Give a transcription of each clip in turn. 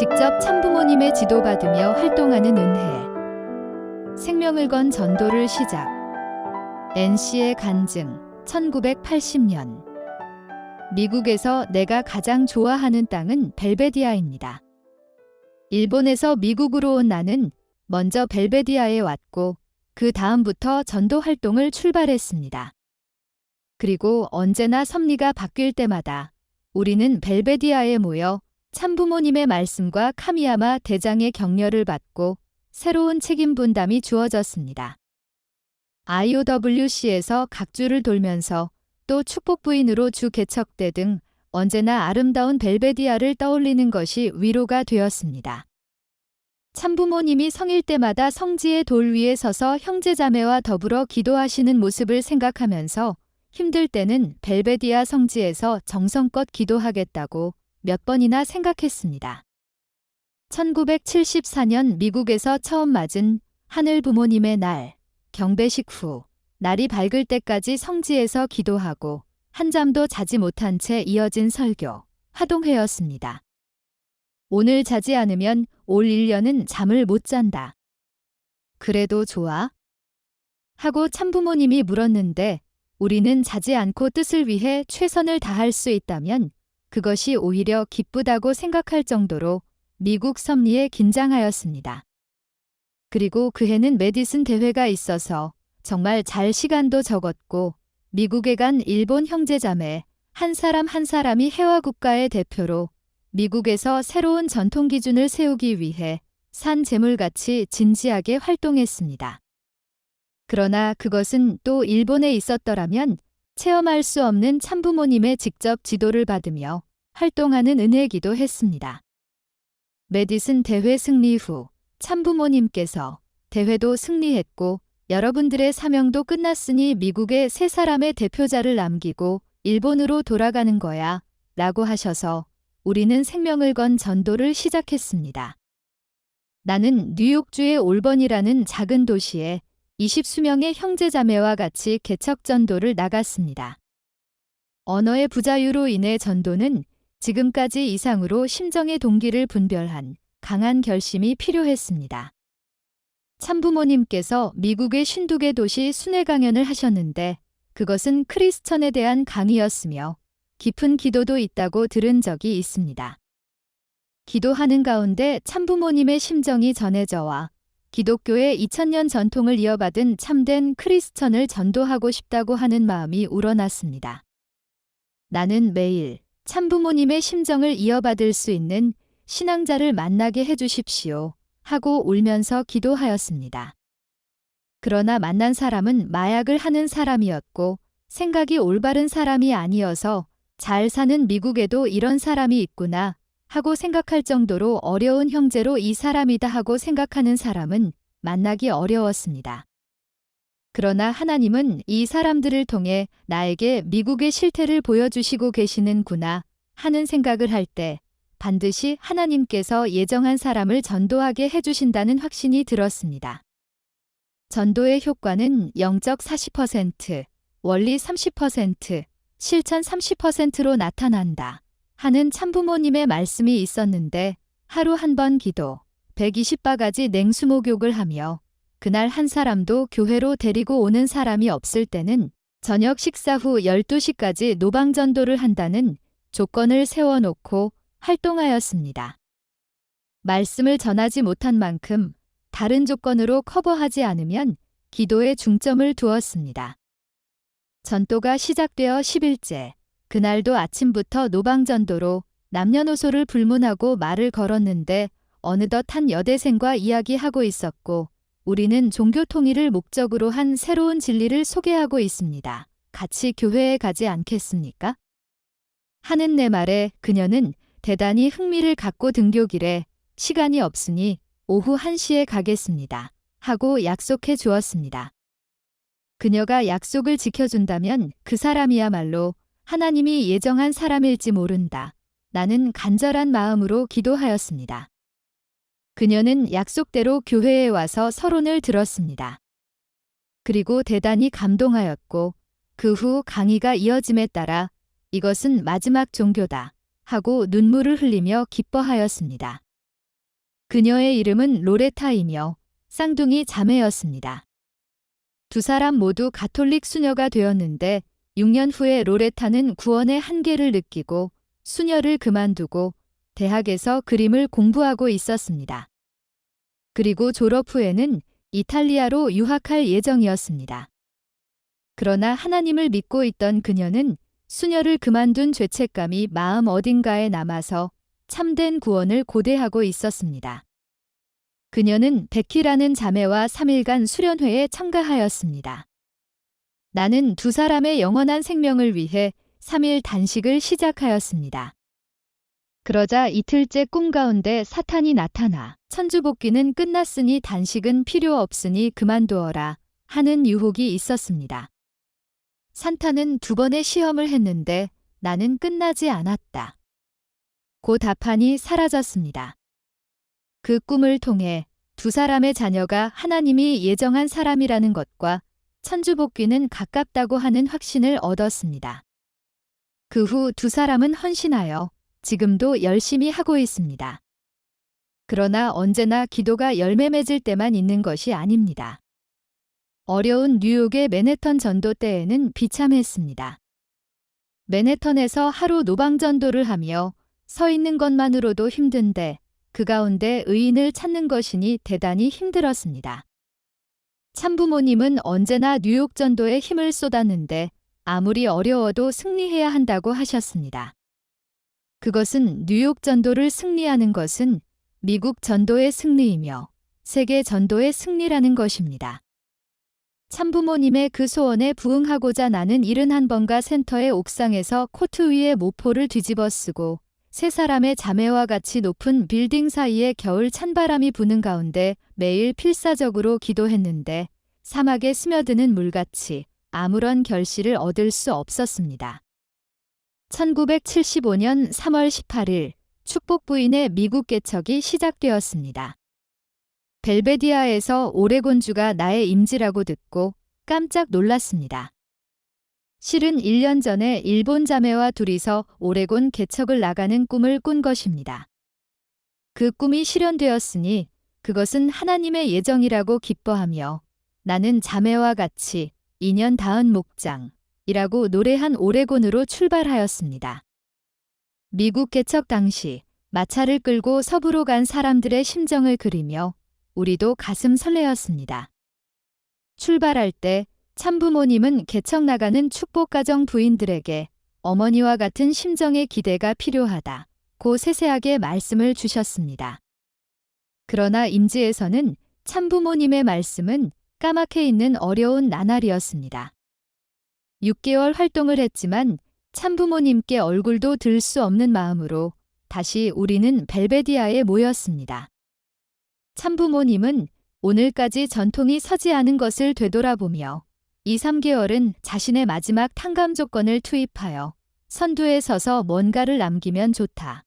직접 참부모님의 지도받으며 활동하는 은혜. 생명을 건 전도를 시작. NC의 간증. 1980년. 미국에서 내가 가장 좋아하는 땅은 벨베디아입니다. 일본에서 미국으로 온 나는 먼저 벨베디아에 왔고 그 다음부터 전도 활동을 출발했습니다. 그리고 언제나 섭리가 바뀔 때마다 우리는 벨베디아에 모여 참부모님의 말씀과 카미야마 대장의 격려를 받고 새로운 책임 분담이 주어졌습니다. IOWC에서 각주를 돌면서 또 축복부인으로 주 개척대 등 언제나 아름다운 벨베디아를 떠올리는 것이 위로가 되었습니다. 참부모님이 성일 때마다 성지의 돌 위에 서서 형제자매와 더불어 기도하시는 모습을 생각하면서 힘들 때는 벨베디아 성지에서 정성껏 기도하겠다고 몇 번이나 생각했습니다. 1974년 미국에서 처음 맞은 하늘 부모님의 날, 경배식 후 날이 밝을 때까지 성지에서 기도하고 한잠도 자지 못한 채 이어진 설교, 화동회였습니다. 오늘 자지 않으면 올 1년은 잠을 못 잔다. 그래도 좋아? 하고 참부모님이 물었는데 우리는 자지 않고 뜻을 위해 최선을 다할 수 있다면 그것이 오히려 기쁘다고 생각할 정도로 미국 섭리에 긴장하였습니다. 그리고 그 해는 메디슨 대회가 있어서 정말 잘 시간도 적었고 미국에 간 일본 형제자매 한 사람 한 사람이 해와 국가의 대표로 미국에서 새로운 전통 기준을 세우기 위해 산 재물같이 진지하게 활동했습니다. 그러나 그것은 또 일본에 있었더라면 체험할 수 없는 참부모님의 직접 지도를 받으며 활동하는 은혜이기도 했습니다. 메디슨 대회 승리 후 참부모님께서 대회도 승리했고 여러분들의 사명도 끝났으니 미국에 세 사람의 대표자를 남기고 일본으로 돌아가는 거야 라고 하셔서 우리는 생명을 건 전도를 시작했습니다. 나는 뉴욕주의 올번이라는 작은 도시에 20수명의 형제자매와 같이 개척 전도를 나갔습니다. 언어의 부자유로 인해 전도는 지금까지 이상으로 심정의 동기를 분별한 강한 결심이 필요했습니다. 참부모님께서 미국의 52개 도시 순회 강연을 하셨는데 그것은 크리스천에 대한 강의였으며 깊은 기도도 있다고 들은 적이 있습니다. 기도하는 가운데 참부모님의 심정이 전해져와 기독교의 2000년 전통을 이어받은 참된 크리스천을 전도하고 싶다고 하는 마음이 우러났습니다. 나는 매일 참부모님의 심정을 이어받을 수 있는 신앙자를 만나게 해주십시오 하고 울면서 기도하였습니다. 그러나 만난 사람은 마약을 하는 사람이었고 생각이 올바른 사람이 아니어서 잘 사는 미국에도 이런 사람이 있구나 하고 생각할 정도로 어려운 형제로 이 사람이다 하고 생각하는 사람은 만나기 어려웠습니다. 그러나 하나님은 이 사람들을 통해 나에게 미국의 실태를 보여주시고 계시는구나 하는 생각을 할 때 반드시 하나님께서 예정한 사람을 전도하게 해주신다는 확신이 들었습니다. 전도의 효과는 영적 40%, 원리 30%, 실천 30%로 나타난다 하는 참부모님의 말씀이 있었는데 하루 한 번 기도, 120바가지 냉수 목욕을 하며 그날 한 사람도 교회로 데리고 오는 사람이 없을 때는 저녁 식사 후 12시까지 노방전도를 한다는 조건을 세워놓고 활동하였습니다. 말씀을 전하지 못한 만큼 다른 조건으로 커버하지 않으면 기도에 중점을 두었습니다. 전도가 시작되어 10일째, 그날도 아침부터 노방전도로 남녀노소를 불문하고 말을 걸었는데 어느덧 한 여대생과 이야기하고 있었고 우리는 종교 통일을 목적으로 한 새로운 진리를 소개하고 있습니다. 같이 교회에 가지 않겠습니까? 하는 내 말에 그녀는 대단히 흥미를 갖고 등교길에 시간이 없으니 오후 1시에 가겠습니다. 하고 약속해 주었습니다. 그녀가 약속을 지켜준다면 그 사람이야말로 하나님이 예정한 사람일지 모른다. 나는 간절한 마음으로 기도하였습니다. 그녀는 약속대로 교회에 와서 서론을 들었습니다. 그리고 대단히 감동하였고 그 후 강의가 이어짐에 따라 이것은 마지막 종교다 하고 눈물을 흘리며 기뻐하였습니다. 그녀의 이름은 로레타이며 쌍둥이 자매였습니다. 두 사람 모두 가톨릭 수녀가 되었는데 6년 후에 로레타는 구원의 한계를 느끼고 수녀를 그만두고 대학에서 그림을 공부하고 있었습니다. 그리고 졸업 후에는 이탈리아로 유학할 예정이었습니다. 그러나 하나님을 믿고 있던 그녀는 수녀를 그만둔 죄책감이 마음 어딘가에 남아서 참된 구원을 고대하고 있었습니다. 그녀는 베키라는 자매와 3일간 수련회에 참가하였습니다. 나는 두 사람의 영원한 생명을 위해 3일 단식을 시작하였습니다. 그러자 이틀째 꿈 가운데 사탄이 나타나 천주복귀는 끝났으니 단식은 필요 없으니 그만두어라 하는 유혹이 있었습니다. 산타는 2번의 시험을 했는데 나는 끝나지 않았다. 곧 답판이 사라졌습니다. 그 꿈을 통해 두 사람의 자녀가 하나님이 예정한 사람이라는 것과 천주복귀는 가깝다고 하는 확신을 얻었습니다. 그 후 두 사람은 헌신하여 지금도 열심히 하고 있습니다. 그러나 언제나 기도가 열매 맺을 때만 있는 것이 아닙니다. 어려운 뉴욕의 맨해튼 전도 때에는 비참했습니다. 맨해튼에서 하루 노방전도를 하며 서 있는 것만으로도 힘든데 그 가운데 의인을 찾는 것이니 대단히 힘들었습니다. 참부모님은 언제나 뉴욕 전도에 힘을 쏟았는데 아무리 어려워도 승리해야 한다고 하셨습니다. 그것은 뉴욕 전도를 승리하는 것은 미국 전도의 승리이며 세계 전도의 승리라는 것입니다. 참부모님의 그 소원에 부응하고자 나는 71번가 센터의 옥상에서 코트 위에 모포를 뒤집어 쓰고 세 사람의 자매와 같이 높은 빌딩 사이에 겨울 찬바람이 부는 가운데 매일 필사적으로 기도했는데 사막에 스며드는 물같이 아무런 결실을 얻을 수 없었습니다. 1975년 3월 18일 축복 부인의 미국 개척이 시작되었습니다. 벨베디아에서 오레곤주가 나의 임지라고 듣고 깜짝 놀랐습니다. 실은 1년 전에 일본 자매와 둘이서 오레곤 개척을 나가는 꿈을 꾼 것입니다. 그 꿈이 실현되었으니 그것은 하나님의 예정이라고 기뻐하며 나는 자매와 같이 2년 닿은 목장이라고 노래한 오레곤으로 출발하였습니다. 미국 개척 당시 마차를 끌고 서부로 간 사람들의 심정을 그리며 우리도 가슴 설레었습니다. 출발할 때 참부모님은 개척 나가는 축복가정 부인들에게 어머니와 같은 심정의 기대가 필요하다고 세세하게 말씀을 주셨습니다. 그러나 임지에서는 참부모님의 말씀은 까맣게 있는 어려운 나날이었습니다. 6개월 활동을 했지만 참부모님께 얼굴도 들 수 없는 마음으로 다시 우리는 벨베디아에 모였습니다. 참부모님은 오늘까지 전통이 서지 않은 것을 되돌아보며 2~3개월은 자신의 마지막 탕감 조건을 투입하여 선두에 서서 뭔가를 남기면 좋다.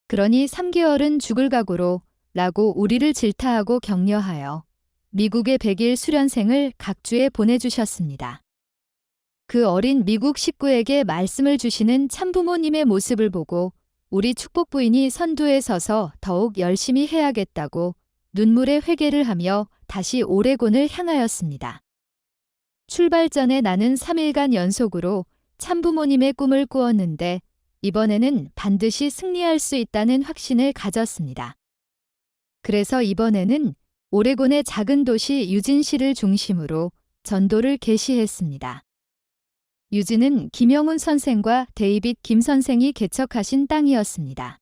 그러니 3개월은 죽을 각오로 라고 우리를 질타하고 격려하여 미국의 100일 수련생을 각주에 보내주셨습니다. 그 어린 미국 식구에게 말씀을 주시는 참부모님의 모습을 보고 우리 축복부인이 선두에 서서 더욱 열심히 해야겠다고 눈물의 회개를 하며 다시 오레곤을 향하였습니다. 출발 전에 나는 3일간 연속으로 참부모님의 꿈을 꾸었는데 이번에는 반드시 승리할 수 있다는 확신을 가졌습니다. 그래서 이번에는 오레곤의 작은 도시 유진시를 중심으로 전도를 개시했습니다. 유진은 김영훈 선생과 데이빗 김 선생이 개척하신 땅이었습니다.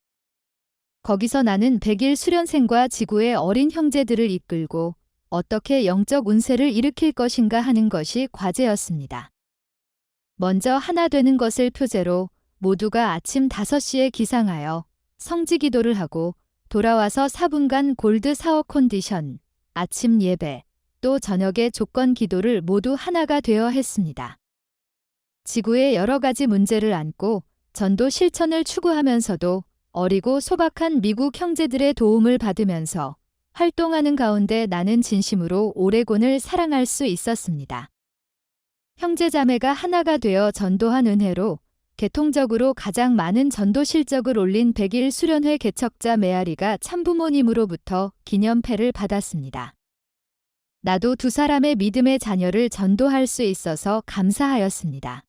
거기서 나는 100일 수련생과 지구의 어린 형제들을 이끌고 어떻게 영적 운세를 일으킬 것인가 하는 것이 과제였습니다. 먼저 하나 되는 것을 표제로 모두가 아침 5시에 기상하여 성지 기도를 하고 돌아와서 4분간 골드 사워 컨디션, 아침 예배, 또 저녁에 조건 기도를 모두 하나가 되어 했습니다. 지구의 여러 가지 문제를 안고 전도 실천을 추구하면서도 어리고 소박한 미국 형제들의 도움을 받으면서 활동하는 가운데 나는 진심으로 오레곤을 사랑할 수 있었습니다. 형제자매가 하나가 되어 전도한 은혜로 개통적으로 가장 많은 전도 실적을 올린 100일 수련회 개척자 메아리가 참부모님으로부터 기념패를 받았습니다. 나도 두 사람의 믿음의 자녀를 전도할 수 있어서 감사하였습니다.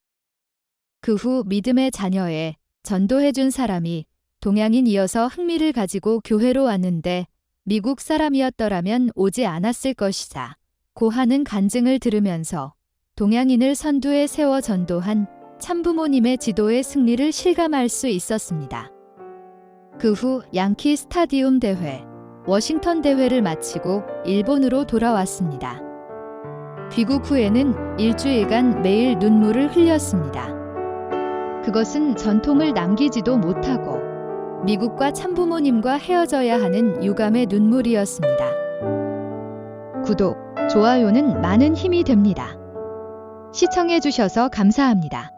그 후 믿음의 자녀에 전도해준 사람이 동양인이어서 흥미를 가지고 교회로 왔는데 미국 사람이었더라면 오지 않았을 것이다 고 하는 간증을 들으면서 동양인을 선두에 세워 전도한 참부모님의 지도의 승리를 실감할 수 있었습니다. 그 후 양키 스타디움 대회, 워싱턴 대회를 마치고 일본으로 돌아왔습니다. 귀국 후에는 일주일간 매일 눈물을 흘렸습니다. 그것은 전통을 남기지도 못하고 미국과 참부모님과 헤어져야 하는 유감의 눈물이었습니다. 구독, 좋아요는 많은 힘이 됩니다. 시청해주셔서 감사합니다.